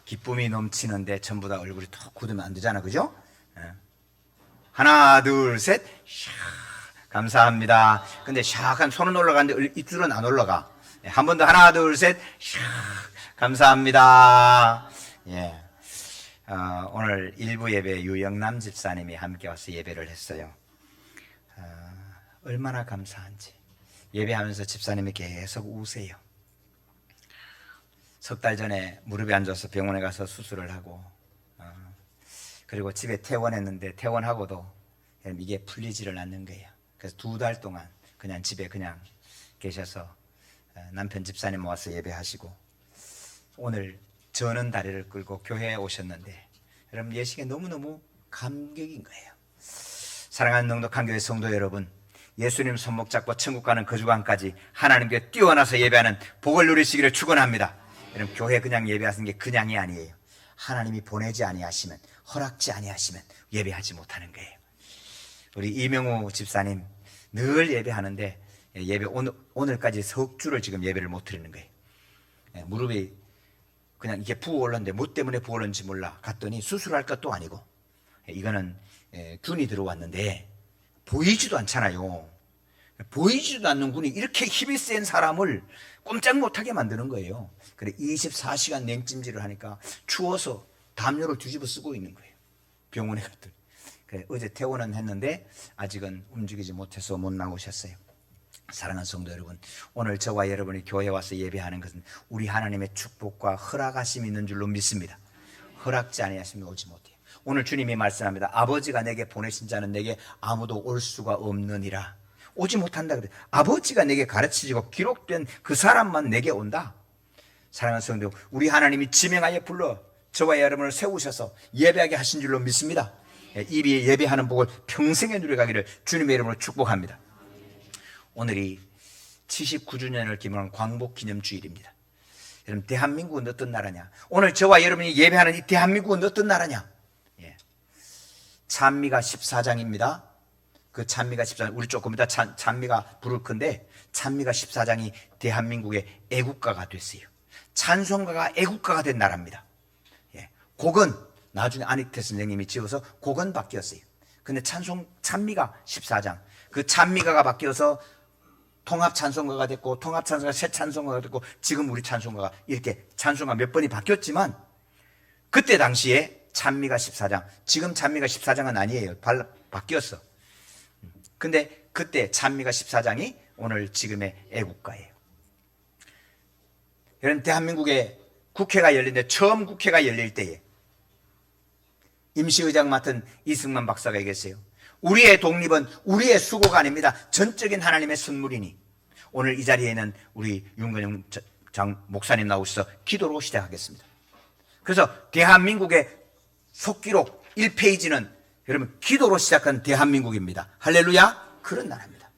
기쁨이 넘치는데 전부 다 얼굴이 톡 굳으면 안 되잖아, 그죠? 하나, 둘, 셋. 샥. 감사합니다. 근데 샥 손은 올라가는데 입술은 안 올라가. 한 번 더 하나, 둘, 셋. 샥. 감사합니다. 예. 오늘 일부 예배 유영남 집사님이 함께 와서 예배를 했어요. 얼마나 감사한지. 예배하면서 집사님이 계속 우세요. 석 달 전에 무릎에 앉아서 병원에 가서 수술을 하고, 그리고 집에 퇴원했는데 퇴원하고도 이게 풀리지를 않는 거예요. 그래서 2달 동안 그냥 집에 그냥 계셔서 남편 집사님 모아서 예배하시고, 오늘 저는 다리를 끌고 교회에 오셨는데, 여러분 예식에 너무너무 감격인 거예요. 사랑하는 넉넉한 교회 성도 여러분, 예수님 손목 잡고 천국 가는 그 주간까지 하나님께 뛰어나서 예배하는 복을 누리시기를 축원합니다. 여러분 교회 그냥 예배하시는 게 그냥이 아니에요. 하나님이 보내지 아니하시면, 허락지 아니하시면 예배하지 못하는 거예요. 우리 이명우 집사님 늘 예배하는데 예배 오늘까지 석 주를 지금 예배를 못 드리는 거예요. 무릎이 그냥 이게 부어올랐는데 뭐 때문에 부어올랐는지 몰라. 갔더니 수술할 것도 아니고, 이거는 균이 들어왔는데 보이지도 않잖아요. 보이지도 않는 균이 이렇게 힘이 센 사람을 꼼짝 못하게 만드는 거예요. 그래 24시간 냉찜질을 하니까 추워서 담요를 뒤집어 쓰고 있는 거예요. 병원에 갔더니. 그래 어제 퇴원은 했는데 아직은 움직이지 못해서 못 나오셨어요. 사랑하는 성도 여러분, 오늘 저와 여러분이 교회에 와서 예배하는 것은 우리 하나님의 축복과 허락하심이 있는 줄로 믿습니다. 허락지 아니하시면 오지 못해요. 오늘 주님이 말씀합니다. 아버지가 내게 보내신 자는 내게 아무도 올 수가 없느니라. 오지 못한다 그래. 아버지가 내게 가르치시고 기록된 그 사람만 내게 온다. 사랑하는 성도, 우리 하나님이 지명하여 불러 저와 여러분을 세우셔서 예배하게 하신 줄로 믿습니다. 이 예배하는 복을 평생에 누려가기를 주님의 이름으로 축복합니다. 오늘이 79주년을 기념하는 광복기념주일입니다. 여러분 대한민국은 어떤 나라냐? 오늘 저와 여러분이 예배하는 이 대한민국은 어떤 나라냐? 찬미가 14장입니다. 그 찬미가 14장, 우리 조금 이따 찬미가 부를 건데, 찬미가 14장이 대한민국의 애국가가 됐어요. 찬송가가 애국가가 된 나라입니다. 곡은 나중에 안익태 선생님이 지어서 곡은 바뀌었어요. 근데 찬미가 14장, 그 찬미가가 바뀌어서 통합 찬송가가 됐고, 통합 찬송가가 새 찬송가가 됐고, 지금 우리 찬송가가 이렇게 찬송가 몇 번이 바뀌었지만, 그때 당시에 찬미가 14장, 지금 찬미가 14장은 아니에요. 바뀌었어. 근데 그때 찬미가 14장이 오늘 지금의 애국가예요. 여러분 대한민국에 국회가 열리는데 처음 국회가 열릴 때에 임시의장 맡은 이승만 박사가 얘기했어요. 우리의 독립은 우리의 수고가 아닙니다. 전적인 하나님의 선물이니. 오늘 이 자리에는 우리 윤건영 목사님 나오셔서 기도로 시작하겠습니다. 그래서 대한민국의 속기록 1페이지는 여러분 기도로 시작한 대한민국입니다. 할렐루야. 그런 나라입니다.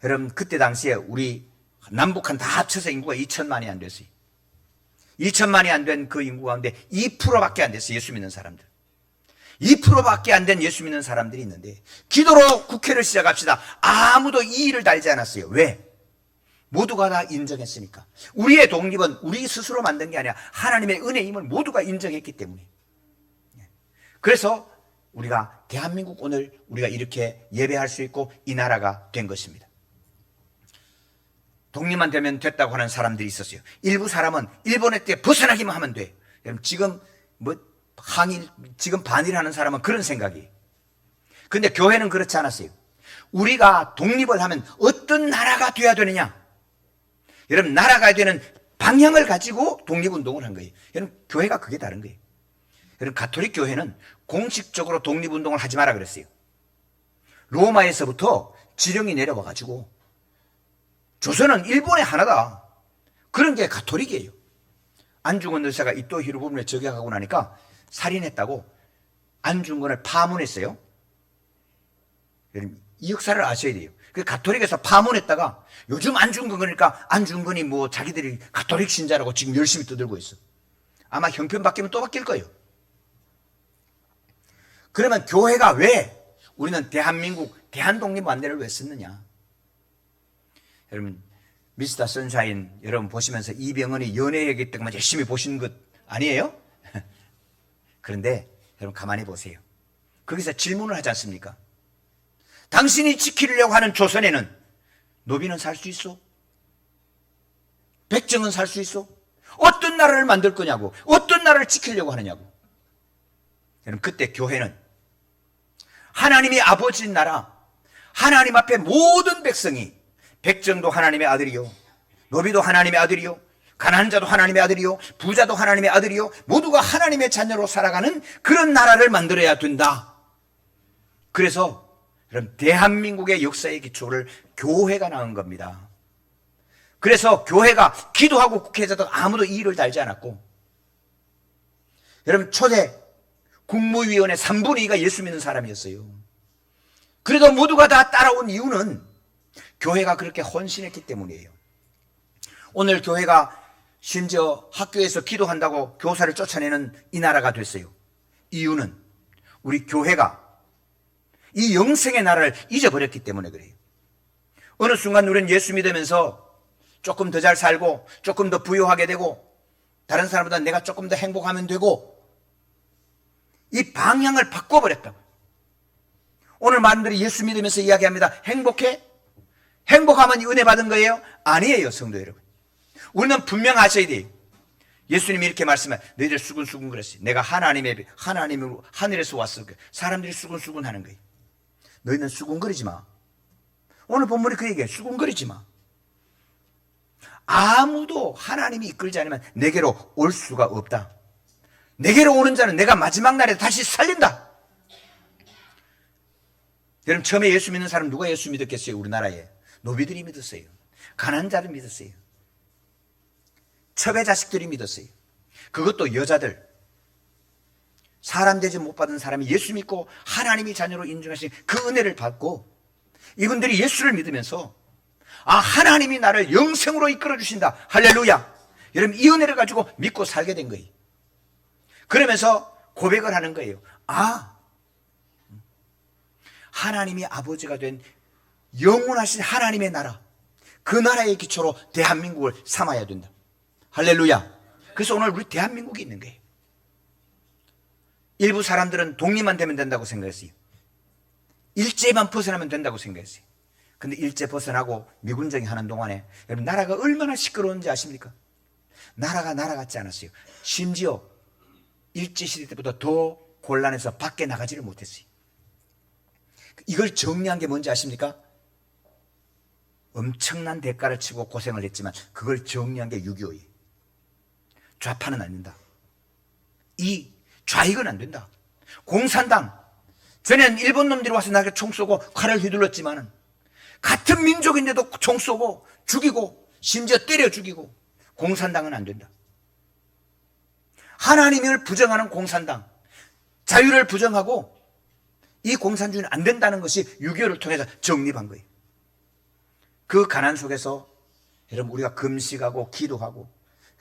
여러분 그때 당시에 우리 남북한 다 합쳐서 인구가 2천만이 안 됐어요. 2천만이 안 된 그 인구 가운데 2%밖에 안 됐어요. 예수 믿는 사람들. 2%밖에 안 된 예수 믿는 사람들이 있는데 기도로 국회를 시작합시다. 아무도 이의를 달지 않았어요. 왜? 모두가 다 인정했으니까. 우리의 독립은 우리 스스로 만든 게 아니라 하나님의 은혜임을 모두가 인정했기 때문에. 그래서 우리가 대한민국 오늘 우리가 이렇게 예배할 수 있고 이 나라가 된 것입니다. 독립만 되면 됐다고 하는 사람들이 있었어요. 일부 사람은 일본의 때 벗어나기만 하면 돼. 지금 지금 반일하는 사람은 그런 생각이에요. 그런데 교회는 그렇지 않았어요. 우리가 독립을 하면 어떤 나라가 돼야 되느냐? 여러분 나라가 되는 방향을 가지고 독립운동을 한 거예요. 여러분 교회가 그게 다른 거예요. 여러분 가톨릭 교회는 공식적으로 독립운동을 하지 마라 그랬어요. 로마에서부터 지령이 내려와 가지고 조선은 일본의 하나다. 그런 게 가톨릭이에요. 안중근 의사가 이토 히로부미에 저격하고 나니까 살인했다고 안중근을 파문했어요. 여러분 이 역사를 아셔야 돼요. 그 가톨릭에서 파문했다가 요즘 안중근 그러니까 안중근이 뭐 자기들이 가톨릭 신자라고 지금 열심히 떠들고 있어. 아마 형편 바뀌면 또 바뀔 거예요. 그러면 교회가 왜 우리는 대한민국 대한독립 반대를 왜 썼느냐? 여러분 미스터 선샤인 여러분 보시면서 이병헌이 연애 얘기 때문에 열심히 보시는 것 아니에요? 그런데 여러분 가만히 보세요. 거기서 질문을 하지 않습니까? 당신이 지키려고 하는 조선에는 노비는 살 수 있어? 백정은 살 수 있어? 어떤 나라를 만들 거냐고, 어떤 나라를 지키려고 하느냐고. 여러분 그때 교회는 하나님이 아버지인 나라, 하나님 앞에 모든 백성이, 백정도 하나님의 아들이요, 노비도 하나님의 아들이요, 가난한 자도 하나님의 아들이요, 부자도 하나님의 아들이요, 모두가 하나님의 자녀로 살아가는 그런 나라를 만들어야 된다. 그래서 여러분 대한민국의 역사의 기초를 교회가 낳은 겁니다. 그래서 교회가 기도하고 국회에서도 아무도 이 일을 달지 않았고, 여러분 초대 국무위원회 3분의 2가 예수 믿는 사람이었어요. 그래도 모두가 다 따라온 이유는 교회가 그렇게 헌신했기 때문이에요. 오늘 교회가 심지어 학교에서 기도한다고 교사를 쫓아내는 이 나라가 됐어요. 이유는 우리 교회가 이 영생의 나라를 잊어버렸기 때문에 그래요. 어느 순간 우리는 예수 믿으면서 조금 더 잘 살고 조금 더 부유하게 되고 다른 사람보다 내가 조금 더 행복하면 되고, 이 방향을 바꿔버렸다고. 오늘 많은 분들이 예수 믿으면서 이야기합니다. 행복해? 행복하면 은혜 받은 거예요? 아니에요, 성도 여러분. 우리는 분명하셔야 돼요. 예수님이 이렇게 말씀해. 너희들 수근수근 그랬어요. 내가 하나님으로 하늘에서 왔어. 사람들이 수근수근 하는 거예요. 너희는 수근거리지 마. 오늘 본문이 그 얘기예요. 수근거리지 마. 아무도 하나님이 이끌지 않으면 내게로 올 수가 없다. 내게로 오는 자는 내가 마지막 날에 다시 살린다. 여러분 처음에 예수 믿는 사람 누가 예수 믿었겠어요? 우리나라에 노비들이 믿었어요. 가난한 자들 믿었어요. 첩의 자식들이 믿었어요. 그것도 여자들. 사람 대접 못 받은 사람이 예수 믿고 하나님이 자녀로 인정하신 그 은혜를 받고, 이분들이 예수를 믿으면서 하나님이 나를 영생으로 이끌어 주신다. 할렐루야. 여러분 이 은혜를 가지고 믿고 살게 된 거예요. 그러면서 고백을 하는 거예요. 하나님이 아버지가 된 영원하신 하나님의 나라, 그 나라의 기초로 대한민국을 삼아야 된다. 할렐루야. 그래서 오늘 우리 대한민국이 있는 거예요. 일부 사람들은 독립만 되면 된다고 생각했어요. 일제만 벗어나면 된다고 생각했어요. 근데 일제 벗어나고 미군정이 하는 동안에 여러분 나라가 얼마나 시끄러운지 아십니까? 나라가 나라 같지 않았어요. 심지어 일제시대 때보다 더 곤란해서 밖에 나가지를 못했어요. 이걸 정리한 게 뭔지 아십니까? 엄청난 대가를 치고 고생을 했지만 그걸 정리한 게 6.25예요. 좌파는 안 된다. 좌익은 안 된다. 공산당, 전에는 일본 놈들이 와서 나에게 총 쏘고 칼을 휘둘렀지만은 같은 민족인데도 총 쏘고 죽이고 심지어 때려 죽이고, 공산당은 안 된다. 하나님을 부정하는 공산당, 자유를 부정하고 이 공산주의는 안 된다는 것이 6.25를 통해서 정립한 거예요. 그 가난 속에서 여러분 우리가 금식하고 기도하고,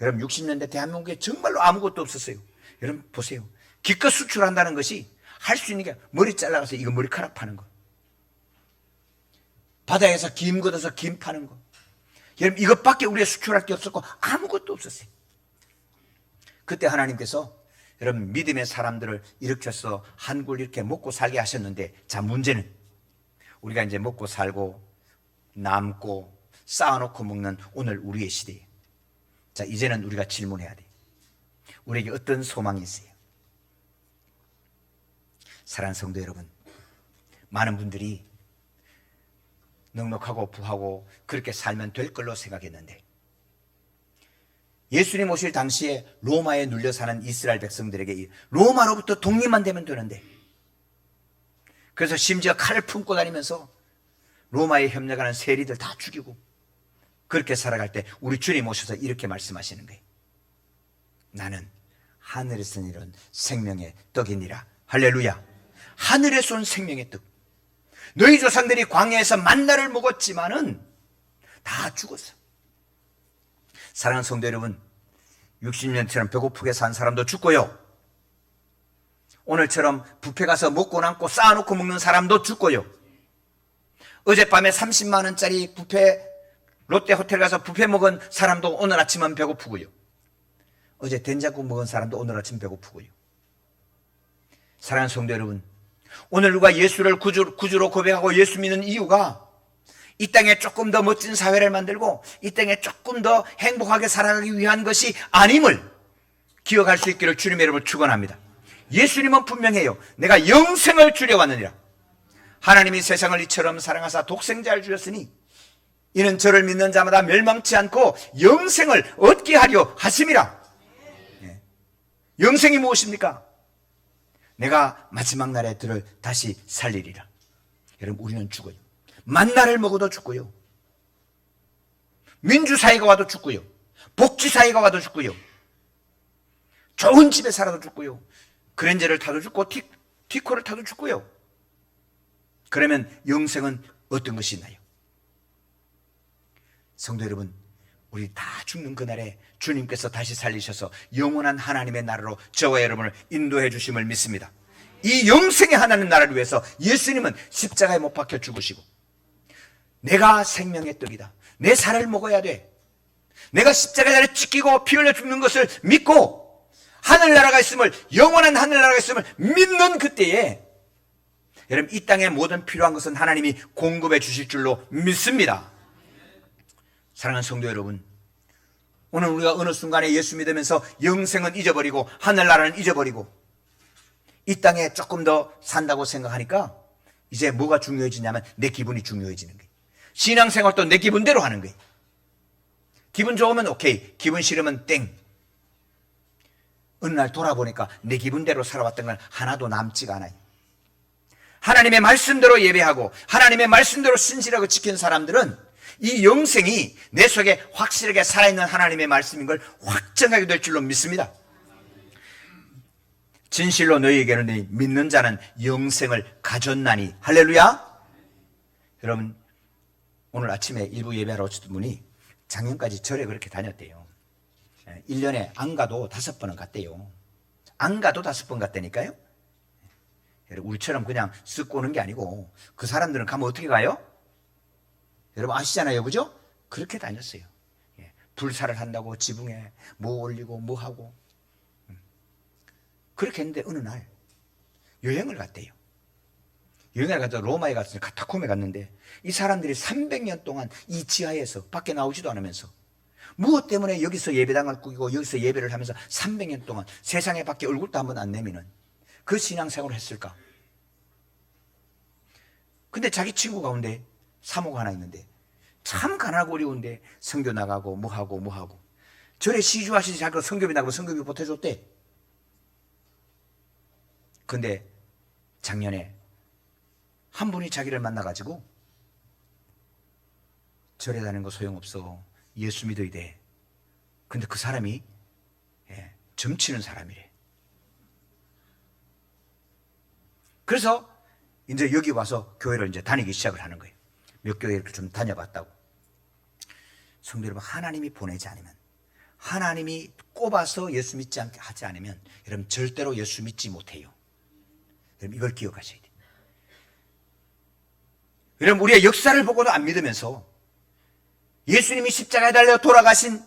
여러분 60년대 대한민국에 정말로 아무것도 없었어요. 여러분 보세요. 기껏 수출한다는 것이 할 수 있는 게 머리 잘라가서 이거 머리카락 파는 거, 바다에서 김 걷어서 김 파는 거, 여러분 이것밖에 우리가 수출할 게 없었고 아무것도 없었어요. 그때 하나님께서 여러분 믿음의 사람들을 일으켜서 한국을 이렇게 먹고 살게 하셨는데, 자 문제는 우리가 이제 먹고 살고 남고 쌓아놓고 먹는 오늘 우리의 시대에, 자 이제는 우리가 질문해야 돼. 우리에게 어떤 소망이 있어요? 사랑하는 성도 여러분, 많은 분들이 넉넉하고 부하고 그렇게 살면 될 걸로 생각했는데, 예수님 오실 당시에 로마에 눌려 사는 이스라엘 백성들에게 로마로부터 독립만 되면 되는데, 그래서 심지어 칼을 품고 다니면서 로마에 협력하는 세리들 다 죽이고 그렇게 살아갈 때 우리 주님 오셔서 이렇게 말씀하시는 거예요. 나는 하늘에서 내려온 생명의 떡이니라. 할렐루야. 하늘에서 온 생명의 떡. 너희 조상들이 광야에서 만나를 먹었지만은 다 죽었어. 사랑하는 성도 여러분, 60년처럼 배고프게 산 사람도 죽고요, 오늘처럼 뷔페 가서 먹고 남고 쌓아놓고 먹는 사람도 죽고요, 어젯밤에 30만 원짜리 뷔페 롯데 호텔 가서 뷔페 먹은 사람도 오늘 아침은 배고프고요. 어제 된장국 먹은 사람도 오늘 아침 배고프고요. 사랑하는 성도 여러분, 오늘 우리가 예수를 구주로 고백하고 예수 믿는 이유가 이 땅에 조금 더 멋진 사회를 만들고 이 땅에 조금 더 행복하게 살아가기 위한 것이 아님을 기억할 수 있기를 주님의 이름으로 축원합니다. 예수님은 분명해요. 내가 영생을 주려 왔느니라. 하나님이 세상을 이처럼 사랑하사 독생자를 주셨으니 이는 저를 믿는 자마다 멸망치 않고 영생을 얻게 하려 하심이라. 영생이 무엇입니까? 내가 마지막 날에 들을 다시 살리리라. 여러분, 우리는 죽어요. 만나를 먹어도 죽고요. 민주사회가 와도 죽고요. 복지사회가 와도 죽고요. 좋은 집에 살아도 죽고요. 그랜저를 타도 죽고 티코를 타도 죽고요. 그러면 영생은 어떤 것이 있나요? 성도 여러분, 우리 다 죽는 그날에 주님께서 다시 살리셔서 영원한 하나님의 나라로 저와 여러분을 인도해 주심을 믿습니다. 이 영생의 하나님 나라를 위해서 예수님은 십자가에 못 박혀 죽으시고 내가 생명의 떡이다. 내 살을 먹어야 돼. 내가 십자가에 찢기고 피 흘려 죽는 것을 믿고 하늘나라가 있음을, 영원한 하늘나라가 있음을 믿는 그때에 여러분, 이 땅에 모든 필요한 것은 하나님이 공급해 주실 줄로 믿습니다. 사랑하는 성도 여러분, 오늘 우리가 어느 순간에 예수 믿으면서 영생은 잊어버리고 하늘나라는 잊어버리고 이 땅에 조금 더 산다고 생각하니까 이제 뭐가 중요해지냐면 내 기분이 중요해지는 거예요. 신앙생활도 내 기분대로 하는 거예요. 기분 좋으면 오케이, 기분 싫으면 땡. 어느 날 돌아보니까 내 기분대로 살아왔던 건 하나도 남지가 않아요. 하나님의 말씀대로 예배하고 하나님의 말씀대로 신실하고 지킨 사람들은 이 영생이 내 속에 확실하게 살아있는 하나님의 말씀인 걸 확정하게 될 줄로 믿습니다. 진실로 너희에게는 믿는 자는 영생을 가졌나니. 할렐루야. 여러분, 오늘 아침에 일부 예배하러 오셨던 분이 작년까지 절에 그렇게 다녔대요. 1년에 안 가도 5번은 갔대요. 안 가도 5번 갔다니까요. 우리처럼 그냥 쓱 오는 게 아니고 그 사람들은 가면 어떻게 가요? 여러분 아시잖아요, 그죠? 그렇게 다녔어요. 불사를 한다고 지붕에 뭐 올리고 뭐 하고 그렇게 했는데 어느 날 여행을 갔대요. 여행을 가서 로마에 갔어요. 카타콤에 갔는데 이 사람들이 300년 동안 이 지하에서 밖에 나오지도 않으면서 무엇 때문에 여기서 예배당을 꾸기고 여기서 예배를 하면서 300년 동안 세상에 밖에 얼굴도 한번 안 내미는 그 신앙생활을 했을까? 근데 자기 친구 가운데 사모가 하나 있는데 참 가난하고 어려운데 선교 나가고 뭐하고 절에 시주하시지 자꾸 선교비 나가고 선교비 보태줬대. 근데 작년에 한 분이 자기를 만나가지고 절에 다니는 거 소용없어. 예수 믿어야 돼. 근데 그 사람이 점치는 사람이래. 그래서 이제 여기 와서 교회를 이제 다니기 시작을 하는 거예요. 몇 교회를 좀 다녀봤다고. 성도 여러분, 하나님이 보내지 않으면, 하나님이 꼽아서 예수 믿지 않게 하지 않으면 여러분 절대로 예수 믿지 못해요. 여러분 이걸 기억하셔야 돼요. 여러분 우리의 역사를 보고도 안 믿으면서 예수님이 십자가에 달려 돌아가신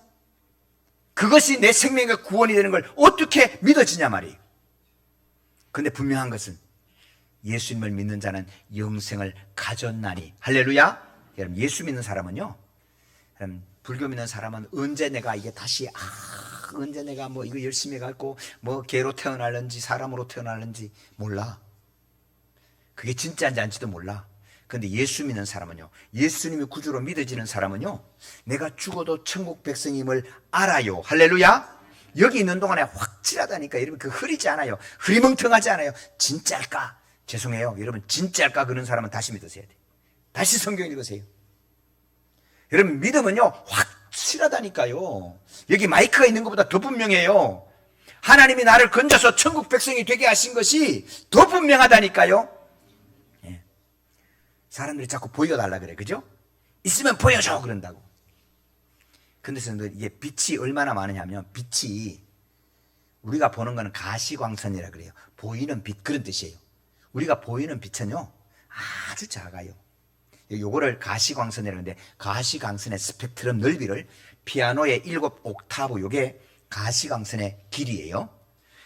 그것이 내 생명의 구원이 되는 걸 어떻게 믿어지냐 말이에요. 그런데 분명한 것은 예수님을 믿는 자는 영생을 가졌나니. 할렐루야. 여러분 예수 믿는 사람은요, 여러분 불교 믿는 사람은 언제 내가 이게 다시 언제 내가 뭐 이거 열심히 갖고 뭐 개로 태어날는지 사람으로 태어날는지 몰라. 그게 진짜인지 아닌지도 몰라. 그런데 예수 믿는 사람은요, 예수님이 구주로 믿어지는 사람은요, 내가 죽어도 천국 백성임을 알아요. 할렐루야. 여기 있는 동안에 확실하다니까. 여러분 그 흐리지 않아요. 흐리멍텅하지 않아요. 진짜일까? 죄송해요. 여러분 진짜일까? 그런 사람은 다시 믿으셔야 돼요. 다시 성경 읽으세요. 여러분 믿음은요 확실하다니까요. 여기 마이크가 있는 것보다 더 분명해요. 하나님이 나를 건져서 천국 백성이 되게 하신 것이 더 분명하다니까요. 사람들이 자꾸 보여달라 그래, 그죠? 있으면 보여줘 그런다고. 근데 이게 빛이 얼마나 많으냐면, 빛이 우리가 보는 거는 가시광선이라 그래요. 보이는 빛, 그런 뜻이에요. 우리가 보이는 빛은요 아주 작아요. 요거를 가시광선이라는데, 가시광선의 스펙트럼 넓이를 피아노의 7 옥타브, 요게 가시광선의 길이에요.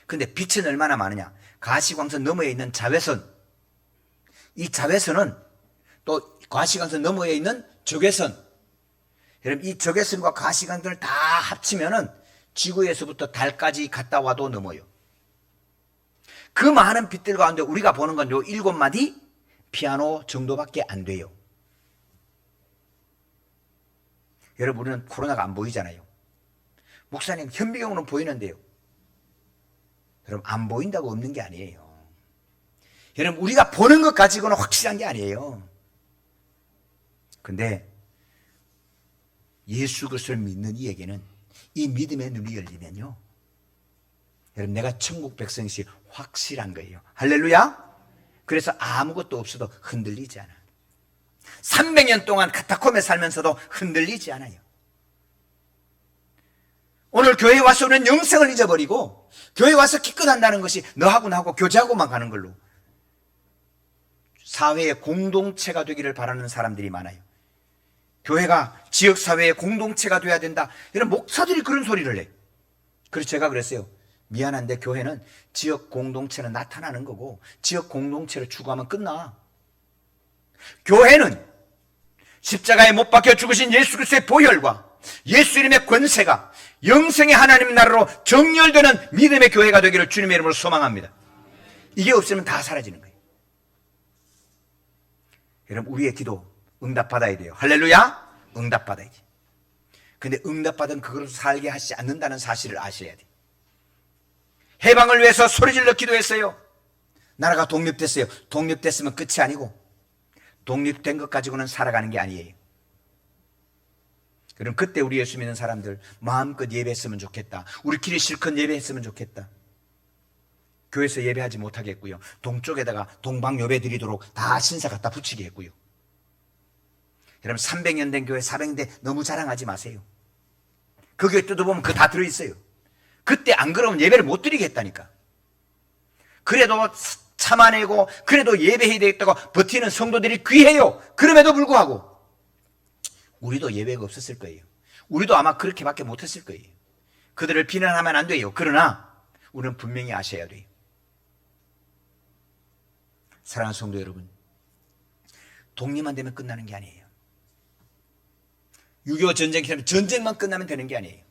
근데 빛은 얼마나 많으냐? 가시광선 너머에 있는 자외선, 이 자외선은 또 가시광선 너머에 있는 적외선, 여러분 이 적외선과 가시광선을 다 합치면은 지구에서부터 달까지 갔다 와도 넘어요. 그 많은 빛들 가운데 우리가 보는 건 요 7마디 피아노 정도밖에 안 돼요. 여러분 우리는 코로나가 안 보이잖아요. 목사님 현미경으로는 보이는데요. 여러분 안 보인다고 없는 게 아니에요. 여러분 우리가 보는 것 가지고는 확실한 게 아니에요. 근데 예수 그리스도를 믿는 이에게는 이 믿음의 눈이 열리면요, 여러분 내가 천국 백성이시 확실한 거예요. 할렐루야. 그래서 아무것도 없어도 흔들리지 않아. 300년 동안 카타콤에 살면서도 흔들리지 않아요. 오늘 교회에 와서 우리는 영생을 잊어버리고 교회에 와서 기껏한다는 것이 너하고 나하고 교제하고만 가는 걸로 사회의 공동체가 되기를 바라는 사람들이 많아요. 교회가 지역사회의 공동체가 돼야 된다. 이런 목사들이 그런 소리를 해. 그래서 제가 그랬어요. 미안한데 교회는 지역 공동체는 나타나는 거고 지역 공동체를 추구하면 끝나. 교회는 십자가에 못 박혀 죽으신 예수 그리스도의 보혈과 예수 이름의 권세가 영생의 하나님 나라로 정렬되는 믿음의 교회가 되기를 주님의 이름으로 소망합니다. 이게 없으면 다 사라지는 거예요. 여러분 우리의 기도 응답받아야 돼요. 할렐루야. 응답받아야지. 근데 응답받은 그걸로 살게 하시지 않는다는 사실을 아셔야 돼요. 해방을 위해서 소리질러 기도했어요. 나라가 독립됐어요. 독립됐으면 끝이 아니고 독립된 것 가지고는 살아가는 게 아니에요. 그럼 그때 우리 예수 믿는 사람들 마음껏 예배했으면 좋겠다. 우리끼리 실컷 예배했으면 좋겠다. 교회에서 예배하지 못하겠고요. 동쪽에다가 동방 예배 드리도록 다 신사 갖다 붙이게 했고요. 여러분 300년 된 교회 400년 너무 자랑하지 마세요. 그 교회 뜯어보면 그거 다 들어있어요. 그때 안 그러면 예배를 못 드리겠다니까. 그래도 참아내고 그래도 예배해야 되겠다고 버티는 성도들이 귀해요. 그럼에도 불구하고 우리도 예배가 없었을 거예요. 우리도 아마 그렇게밖에 못했을 거예요. 그들을 비난하면 안 돼요. 그러나 우리는 분명히 아셔야 돼요. 사랑하는 성도 여러분, 독립만 되면 끝나는 게 아니에요. 6.25 전쟁처럼 전쟁만 끝나면 되는 게 아니에요.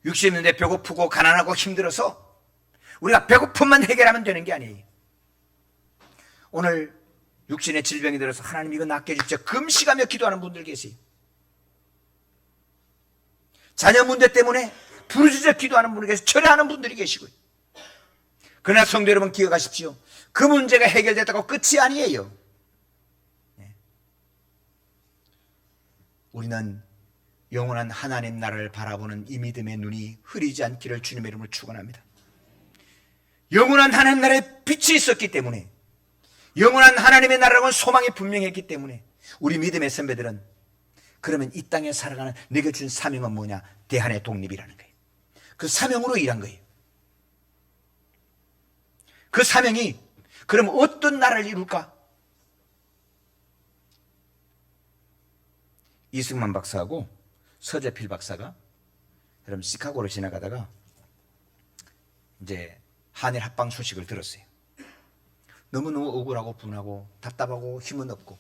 60년대 배고프고 가난하고 힘들어서 우리가 배고픔만 해결하면 되는 게 아니에요. 오늘 육신의 질병이 들어서 하나님 이거 낫게 해주십시오. 금식하며 기도하는 분들 계세요. 자녀 문제 때문에 부르짖어 기도하는 분이 계시고 철회하는 분들이 계시고요. 그러나 성도 여러분 기억하십시오. 그 문제가 해결됐다고 끝이 아니에요. 우리는 영원한 하나님 나라를 바라보는 이 믿음의 눈이 흐리지 않기를 주님의 이름으로 축원합니다. 영원한 하나님 나라에 빛이 있었기 때문에, 영원한 하나님의 나라라고는 소망이 분명했기 때문에 우리 믿음의 선배들은 그러면 이 땅에 살아가는 내게 준 사명은 뭐냐? 대한의 독립이라는 거예요. 그 사명으로 일한 거예요. 그 사명이 그럼 어떤 나라를 이룰까? 이승만 박사하고 서재필 박사가 여러분 시카고를 지나가다가 이제 한일 합방 소식을 들었어요. 너무너무 억울하고 분하고 답답하고 힘은 없고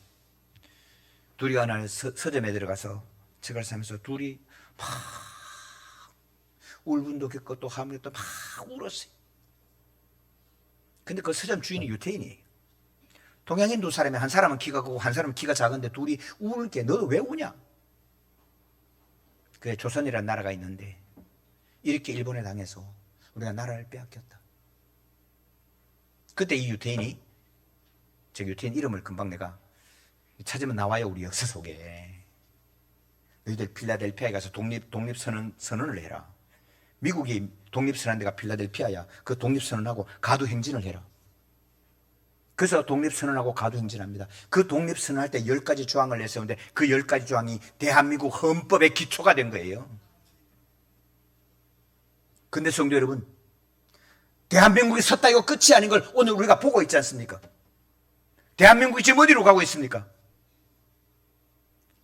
둘이 어느 날 서점에 들어가서 책을 사면서 둘이 막 울분도 겪고 또 하면서 막 울었어요. 근데 그 서점 주인이 유태인이에요. 동양인 두 사람이 한 사람은 키가 크고 한 사람은 키가 작은데 둘이 울게 너도 왜 우냐? 그래 조선이라는 나라가 있는데 이렇게 일본에 당해서 우리가 나라를 빼앗겼다. 그때 이 유태인이 저 유태인 이름을 금방 내가 찾으면 나와요. 우리 역사 속에. 너희들 필라델피아에 가서 독립선언을 해라. 미국이 독립선언한 데가 필라델피아야. 그 독립선언하고 가두행진을 해라. 그래서 독립선언하고 가두행진합니다. 그 독립선언할 때 10가지 조항을 내세우는데 그 10가지 조항이 대한민국 헌법의 기초가 된 거예요. 근데 성도 여러분, 대한민국이 섰다 이거 끝이 아닌 걸 오늘 우리가 보고 있지 않습니까? 대한민국이 지금 어디로 가고 있습니까?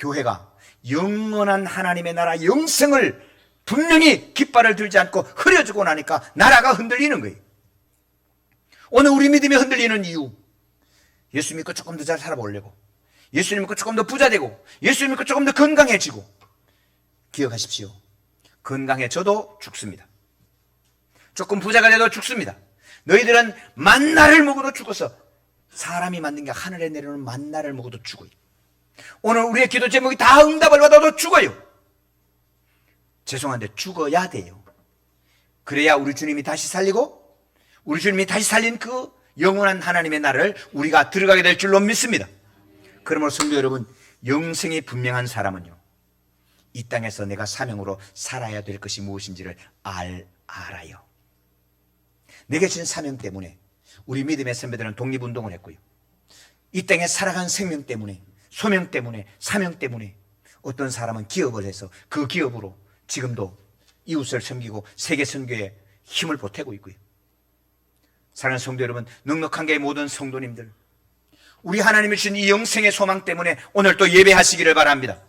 교회가 영원한 하나님의 나라 영생을 분명히 깃발을 들지 않고 흐려지고 나니까 나라가 흔들리는 거예요. 오늘 우리 믿음이 흔들리는 이유, 예수 믿고 조금 더 잘 살아보려고, 예수 믿고 조금 더 부자 되고, 예수 믿고 조금 더 건강해지고. 기억하십시오. 건강해져도 죽습니다. 조금 부자가 돼도 죽습니다. 너희들은 만나를 먹어도 죽어서, 사람이 만든 게 하늘에 내려오는 만나를 먹어도 죽어요. 오늘 우리의 기도 제목이 다 응답을 받아도 죽어요. 죄송한데 죽어야 돼요. 그래야 우리 주님이 다시 살리고, 우리 주님이 다시 살린 그 영원한 하나님의 나라를 우리가 들어가게 될 줄로 믿습니다. 그러므로 성도 여러분, 영생이 분명한 사람은요, 이 땅에서 내가 사명으로 살아야 될 것이 무엇인지를 알아요. 내게 주신 사명 때문에 우리 믿음의 선배들은 독립운동을 했고요, 이 땅에 살아간 생명 때문에, 소명 때문에, 사명 때문에 어떤 사람은 기업을 해서 그 기업으로 지금도 이웃을 섬기고 세계 선교에 힘을 보태고 있고요. 사랑하는 성도 여러분, 넉넉한 게 모든 성도님들, 우리 하나님이 주신 이 영생의 소망 때문에 오늘 또 예배하시기를 바랍니다.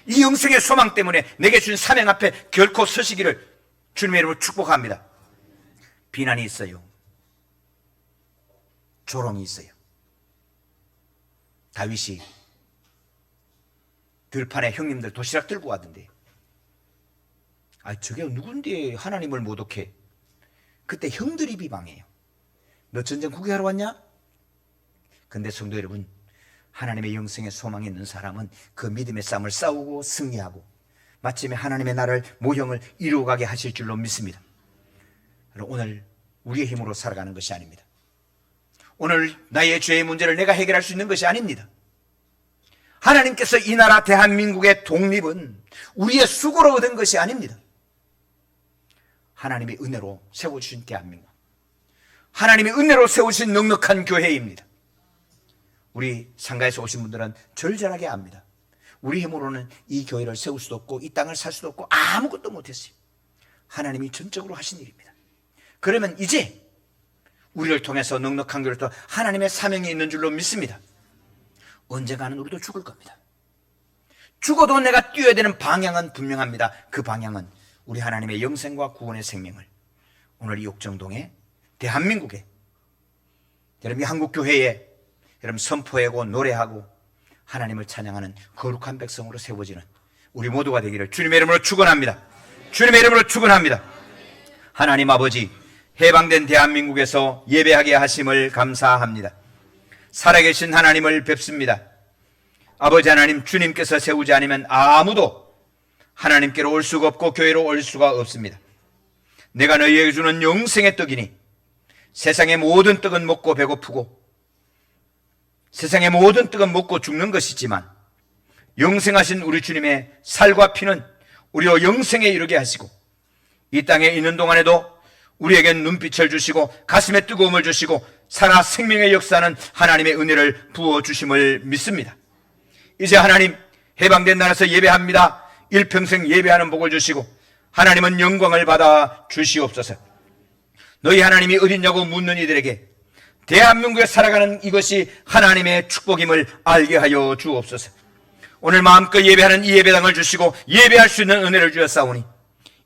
이 영생의 소망 때문에 내게 주신 사명 앞에 결코 서시기를 주님의 이름으로 축복합니다. 비난이 있어요. 조롱이 있어요. 다윗이 들판에 형님들 도시락 들고 왔는데, 저게 누군데 하나님을 모독해? 그때 형들이 비방해요. 너 전쟁 구경하러 왔냐? 근데 성도 여러분, 하나님의 영생의 소망이 있는 사람은 그 믿음의 싸움을 싸우고 승리하고 마침내 하나님의 나라를 모형을 이루어가게 하실 줄로 믿습니다. 오늘 우리의 힘으로 살아가는 것이 아닙니다. 오늘 나의 죄의 문제를 내가 해결할 수 있는 것이 아닙니다. 하나님께서 이 나라 대한민국의 독립은 우리의 수고로 얻은 것이 아닙니다. 하나님의 은혜로 세워주신 대한민국, 하나님의 은혜로 세우신 넉넉한 교회입니다. 우리 상가에서 오신 분들은 절절하게 압니다. 우리 힘으로는 이 교회를 세울 수도 없고 이 땅을 살 수도 없고 아무것도 못했어요. 하나님이 전적으로 하신 일입니다. 그러면 이제 우리를 통해서 넉넉한 교회를 또 하나님의 사명이 있는 줄로 믿습니다. 언젠가는 우리도 죽을 겁니다. 죽어도 내가 뛰어야 되는 방향은 분명합니다. 그 방향은 우리 하나님의 영생과 구원의 생명을 오늘 이 옥정동에, 대한민국에, 여러분 이 한국교회에 여러분 선포하고 노래하고 하나님을 찬양하는 거룩한 백성으로 세워지는 우리 모두가 되기를 주님의 이름으로 축원합니다. 주님의 이름으로 축원합니다. 하나님 아버지, 해방된 대한민국에서 예배하게 하심을 감사합니다. 살아계신 하나님을 뵙습니다. 아버지 하나님, 주님께서 세우지 않으면 아무도 하나님께로 올 수가 없고 교회로 올 수가 없습니다. 내가 너희에게 주는 영생의 떡이니 세상의 모든 떡은 먹고 배고프고 세상의 모든 떡은 먹고 죽는 것이지만 영생하신 우리 주님의 살과 피는 우리로 영생에 이르게 하시고 이 땅에 있는 동안에도 우리에게 눈빛을 주시고 가슴에 뜨거움을 주시고 살아 생명의 역사는 하나님의 은혜를 부어주심을 믿습니다. 이제 하나님, 해방된 나라에서 예배합니다. 일평생 예배하는 복을 주시고 하나님은 영광을 받아 주시옵소서. 너희 하나님이 어딨냐고 묻는 이들에게 대한민국에 살아가는 이것이 하나님의 축복임을 알게 하여 주옵소서. 오늘 마음껏 예배하는 이 예배당을 주시고 예배할 수 있는 은혜를 주셨사오니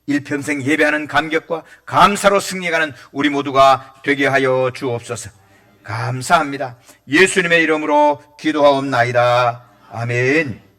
일평생 예배하는 감격과 감사로 승리해가는 우리 모두가 되게 하여 주옵소서. 감사합니다. 예수님의 이름으로 기도하옵나이다. 아멘.